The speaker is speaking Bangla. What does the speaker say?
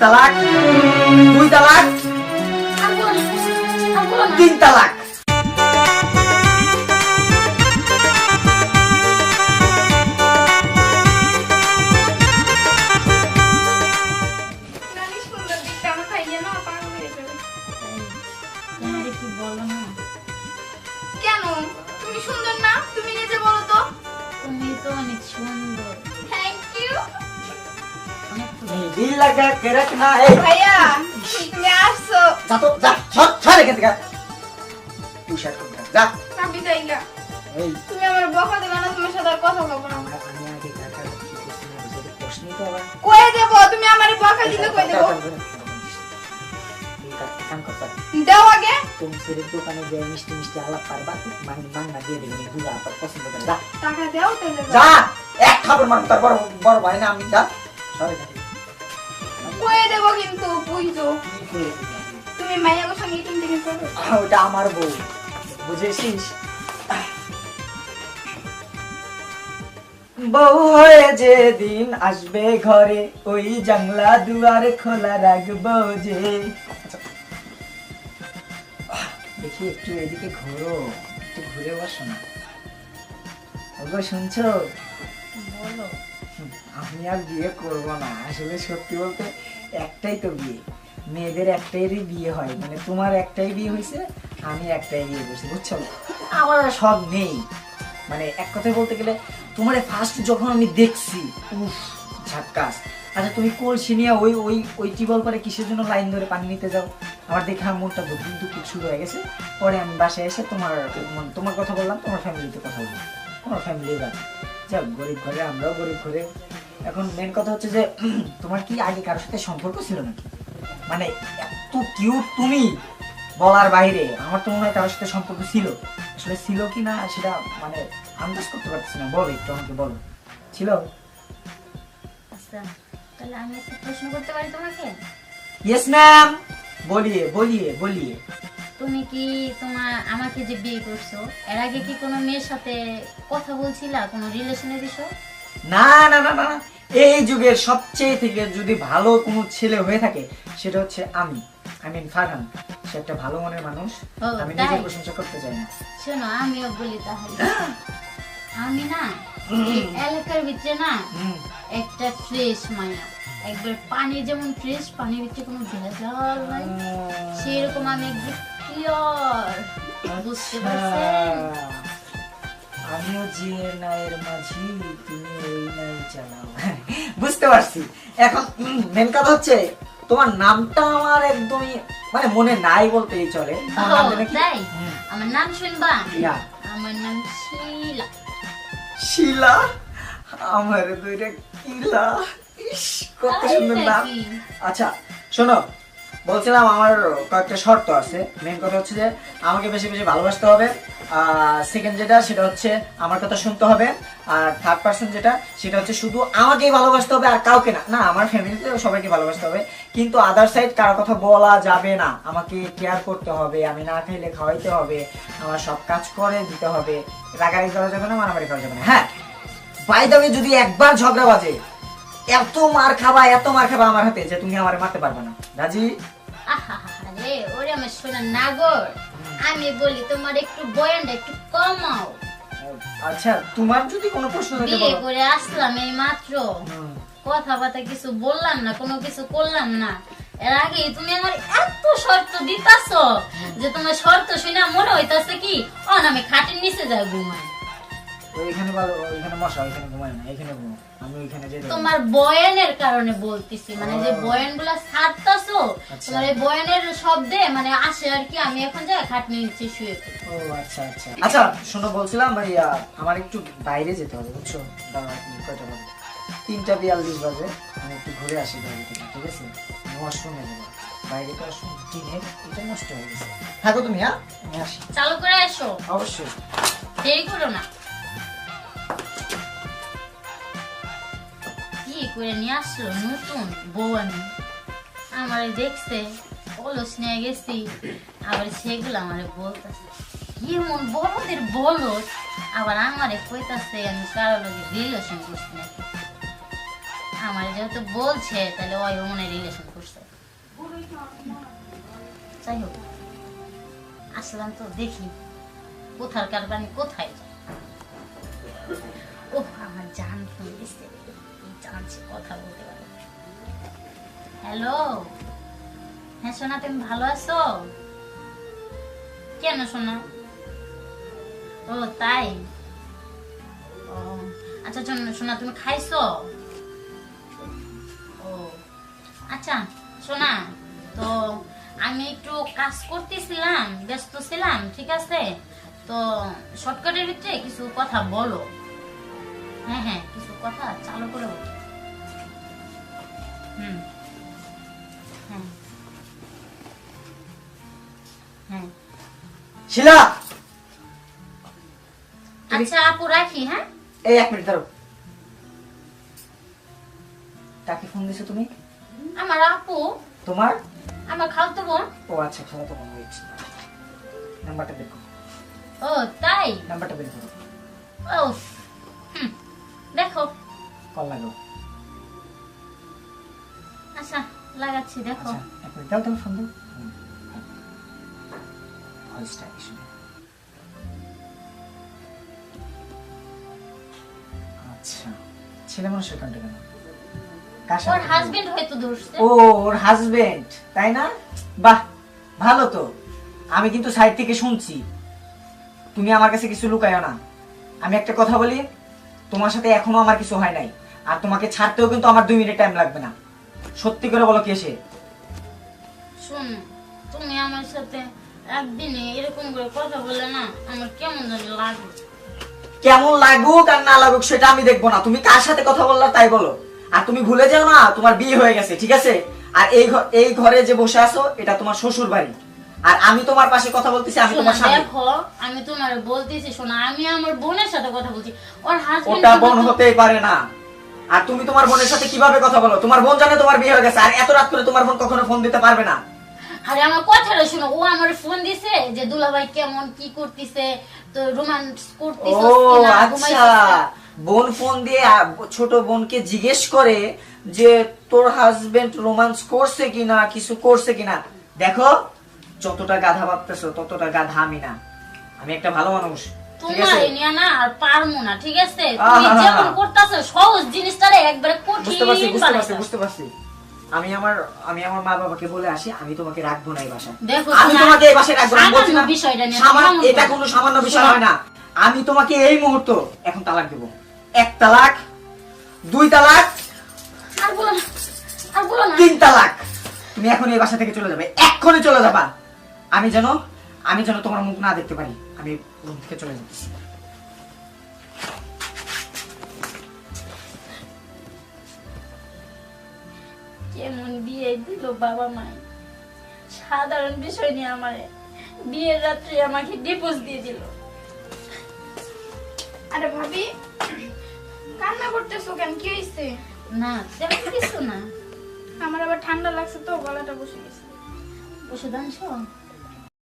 তালাক, 2 তালাক, 3 তালাক। কেন তুমি সুন্দর না? তুমি নিজে বলো তো। তুমি তো অনেক সুন্দর। থ্যাংক ইউ দিল লাগা কে রাখনা। এই ভাইয়া, তুমি আসছো। যা তো, যা, সর এখান থেকে। তুই শার্ট পরে যা। আমি যাইগা। এই তুমি আমার বকা দেবে না, তোমার সাথে আর কথা বলবো না। আমি আগে কাকা কি করছি না বুঝে প্রশ্নই তো আবার কই দেবো? তুমি আমার বকা দিলে কই দেবো? দাও আগে। তুমি সেরের দোকানে যে মিষ্টি মিষ্টি আলাপ পারবা, মাংনা দিয়ে দেবে, দুধ আপনার পছন্দ করে। যা টাকা দাও তাহলে যা, এক খাবার মান তার বড় বড় ভাই না আমি। যা সরে যা। কই দেবো কিন্তু বুঝছো? কি করে দিবি? তুমি মাইয়ার সঙ্গে মিটিং টিং করো। ওটা আমার বউ, বুঝেছিস? বউ হয়ে যেদিন আসবে ঘরে, ওই জানলা দুয়ার খোলা রাখবো যে। দেখি একটু এদিকে ঘোরো, একটু ঘুরে বসো না। ওগো শুনছো? বলো। আমি আর বিয়ে করব না, আসলে সত্যি বলতে একটাই তো বিয়ে, মেয়েদের একটাইরই বিয়ে হয়, মানে তোমার একটাই বিয়ে হয়েছে, আমি একটাই বিয়ে করছি, বুঝছো? আমার আর সব নেই, মানে এক কথায় বলতে গেলে তোমার ফার্স্ট যখন আমি দেখছি, উফ ঝাক্কাস। আচ্ছা তুমি কলসি নিয়ে ওই ওই ওই টিউবওয়েল করে কিসের জন্য লাইন ধরে পানি নিতে যাও? আমার দেখে আমার মনটা দুপুর দুপুর শুরু হয়ে গেছে। পরে আমি বাসায় এসে তোমার কথা বললাম, তোমার ফ্যামিলিতে কথা বললাম, তোমার ফ্যামিলি বাদ যাক, গরিব ঘরে, আমরাও গরিব ঘরে। এখন মেন কথা হচ্ছে যে তোমার কি আগে কারোর সাথে সম্পর্ক ছিল নাকি? মানে এত কিউট তুমি, বলার বাইরে। আমার তো মনে হয় কারোর সাথে সম্পর্ক ছিল, আসলে ছিল কি না সেটা মানে আন্দাজ করতে পারছি না। বলো একটু আমাকে, বলো ছিল? আচ্ছা, তাহলে আমি একটা প্রশ্ন করতে পারি তোমাকে? ইয়েস ম্যাম, বলিয়ে বলিয়ে বলিয়ে। তুমি কি আমাকে যে বিয়ে করছো, এর আগে কি কোনো মেয়ের সাথে কথা বলছিলা, কোনো রিলেশনের বিষয়? না না না না, এই যুগের সবচেয়ে থেকে যদি ভালো কোনো ছেলে হয়ে থাকে সেটা হচ্ছে আমি মিন ফারহান। সে একটা ভালো মনের মানুষ, ও, আমি তাই? নিজের প্রশংসা করতে চাই না। শোনো, আমিও বলি তাহলে। আমি না এই এলাকার ভিতরে না হুম, একটা ফ্রেশ মায়া, একবার পানি যেমন ফ্রেশ, পানির ভিতরে কোনো ভেজাল নাই, সেরকম আমি একদম পিওর। বুঝতে পারছেন? আমিও যে নায়ের মাঝি, তুমি ওই নাই চালাও। বুঝতে পারছি। এখন মেন কথা হচ্ছে তোমার নামটা আমার একদমই মানে মনে নাই বলতেই চলে। তোমার নাম জানি কি? তাই? হুম। আমার নাম শুনবা? ইয়া। আমার নাম শিলা। শিলা? আমার দুইটা কিলা। ইস, কত সুন্দর তাই নাম। নাকি? আচ্ছা শোনো, বলছিলাম আমার কয়েকটা শর্ত আছে। মেন কথা হচ্ছে যে আমাকে বেশি বেশি ভালোবাসতে হবে, সেকেন্ড যেটা সেটা হচ্ছে আমার কথা শুনতে হবে, আর থার্ড পার্সন যেটা সেটা হচ্ছে শুধু আমাকেই ভালোবাসতে হবে আর কাউকে না। না, আমার ফ্যামিলিতে সবাইকে ভালোবাসতে হবে, কিন্তু আদার সাইড কারো কথা বলা যাবে না। আমাকে কেয়ার করতে হবে, আমি না খাইলে খাওয়াইতে হবে, আমার সব কাজ করে দিতে হবে, রাগারাগি করা যাবে না, মারামারি করা যাবে না। হ্যাঁ, বাই দ্য ওয়ে, যদি একবার ঝগড়া বাজে এত মার খাবা আমার হাতে যে তুমি আমারে মারতে পারবে না। রাজি? আরে ওরে আমার সোনার নাগর, আমি বলি তোমার একটু বয়ানটা একটু কমাও। আচ্ছা, তোমার যদি কোনো প্রশ্ন থাকে বিয়ে বলো। করে আসলাম এই মাত্র, হুম। কথাবার্তা কিছু বললাম না, কোনো কিছু করলাম না, এর আগে তুমি আমার এত শর্ত দিতাছো যে তোমার শর্ত শুনে মনে হইতাছে কি আমি খাটের নিচে যাই ঘুমাই। ওইখানে ভালো, ওইখানে মশা, ওইখানে ঘুমায় না, এখানে ঘুমো, আমি ওইখানে যেতে পারি না। তোমার বয়ানের কারণে বলতেছি, মানে যে বয়ানগুলা ছাড়তাছো, আচ্ছা। তোমার এই বয়ানের শব্দে মানে আসে আর কি, আমি এখন যাই খাটের নিচে শুয়ে পড়ি। ও আচ্ছা আচ্ছা আচ্ছা, শোনো বলছিলাম ভাই, আমার একটু বাইরে যেতে হবে, বুঝছো? দাঁড়াও, কয়টা বাজে? 3:42 বাজে। আমি একটু ঘুরে আসি বাইরে থেকে, ঠিক আছে? আমি ওয়াশরুমে যাবো, বাইরে তো ওয়াশরুম টিনের এটা নষ্ট হয়ে গেছে। থাকো তুমি, হ্যাঁ আমি আসি। চালু করে এসো, অবশ্যই। দেরি করো না। কি করে নিয়ে আসলো নতুন বউ, আমি আমার দেখছে অলস নিয়ে গেছি, আবার সেগুলো আমারে বলতেছে এমন বড়দের বলত, আবার আমারে কইতাছে আমি কারো লগে রিলেশন করছি নাকি। আমার যেহেতু বলছে তাহলে ওই মনে রিলেশন করছে। যাই হোক, আসলাম তো দেখি কোথার কারবানি কোথায় যায়। ও আমার জান ফোন দিচ্ছে, জানছি কথা বলতে পারবো। হ্যালো, হ্যাঁ সোনা, তুমি ভালো আছো? কেন সোনা? ও তাই? ও আচ্ছা সোনা, তুমি খাইছো? ও আচ্ছা সোনা, তো আমি একটু কাজ করতেছিলাম, ব্যস্ত ছিলাম, ঠিক আছে? তো শর্টকাটের ভিতরে কিছু কথা বলো। হ্যাঁ হ্যাঁ, কিছু কথা চালু করে বলো। হুম, হ্যাঁ হ্যাঁ। শিলা, আচ্ছা আপু, রাখি। হ্যাঁ, এই 1 মিনিট দাঁড়াও। কাকে ফোন দিছো তুমি? আমার আপু, তোমার? আমার খালতো বোন। ও আচ্ছা, খালা তো ফোন হয়েছে। নাম্বারটা বের করো। ও তাই? নাম্বারটা বের করো। ও হুম, দেখো। কল লাগাও। আচ্ছা লাগাচ্ছি, দেখো। আচ্ছা 1 মিনিট দাও, তুমি ফোন দাও। ভয়েসটা কি শুনে? আচ্ছা, ছেলে মানুষের কন্ট্যাক্ট কেন? কার সাথে ওর কথা বলছো? হাজবেন্ড হয়তো ধরছে। ও, ওর হাজবেন্ড, তাই না? বাহ, ভালো তো। আমি কিন্তু সাইড থেকে শুনছি। তুমি আমার কাছে কিছু লুকায়ো না। আমি একটা কথা বলি, তোমার সাথে এখনো আমার কিছু হয় নাই, আর তোমাকে ছাড়তেও কিন্তু আমার 2 মিনিট টাইম লাগবে না। সত্যি করে বলো কে সে? শুন, তুমি আমার সাথে একদিনে এরকম করে কথা বলে না, আমার কেমন জানি লাগে। কেমন লাগুক আর না লাগুক সেটা আমি দেখবো না। তুমি কার সাথে কথা বললা তাই বলো। আর তুমি ভুলে যাও না, তোমার বিয়ে হয়ে গেছে, ঠিক আছে? আর এই ঘরে যে বসে আছো, এটা তোমার শ্বশুর বাড়ি। আর আমি তোমার পাশে কথা বলতেছি, আমি শোনা, তোমার স্বামী। দেখো, আমি তোমার বলতেছি, শোনা, আমি আমার বোনের সাথে কথা বলছি। ওর হাজবেন্ড ওটা বোন হতেই পারে না। আর তুমি তোমার বোনের সাথে কিভাবে কথা বলো? তোমার বোন জানে তোমার বিয়ে হয়ে গেছে, আর এত রাত করে তোমার বোন কখনো ফোন দিতে পারবে না। আরে আমার কথাটা শোনো, ও আমার ফোন দিছে যে দুলাভাই কেমন কি করতেছে, তো রোমান্স ও করতেছিস কিনা, আচ্ছা, ঘুমাইছিস। বোন ফোন দিয়ে ছোট বোনকে জিজ্ঞেস করে যে তোর হাজবেন্ড রোমান্স করছে কিনা, কিছু করছে কিনা। দেখো, যতটা গাধা ভাবতেছো ততটা গাধা আমি না। আমি একটা ভালো মানুষ, ঠিক তোমার আছে? নিয়ে না আর পারমু না, ঠিক আছে? তুমি যেমন করতেছো সহজ জিনিসটারে একবারে বুঝতে পারছি, কঠিন বুঝতে পারছি, বানাইছো। বুঝতে পারছি। আমি আমার মা বাবাকে বলে আসি, আমি তোমাকে রাখবো না এই বাসায়। দেখো, আমি শোনা, তোমাকে এই বাসায় রাখবো না, আমি বলছি না। সামান্য বিষয়টা নিয়ে সামান্য, কেমন এটা করো? কোনো সামান্য বিষয় শোনা। হয় না। আমি তোমাকে এই মুহূর্ত এখন তালাক দেবো। 1 তালাক, 2 তালাক, আর বলো না, আর বলো না। 3 তালাক। তুমি এখন এই বাসা থেকে চলে যাবে, এক্ষুনি চলে যাবা। আমি যেন তোমার মুখ না দেখতে পারি। আমি রুম থেকে চলে যাচ্ছি। কেমন বিয়ে দিল বাবা মায়, সাধারণ বিষয় নিয়ে আমার বিয়ের রাত্রে আমাকে ডিভোর্স দিয়ে দিল। আরে ভাবি, কান্না করতেছো কেন? কি হয়েছে? না তেমন কিছু না। আমার আবার ঠান্ডা লাগছে তো, গলাটা বসে গেছে। ওষুধ আনছো?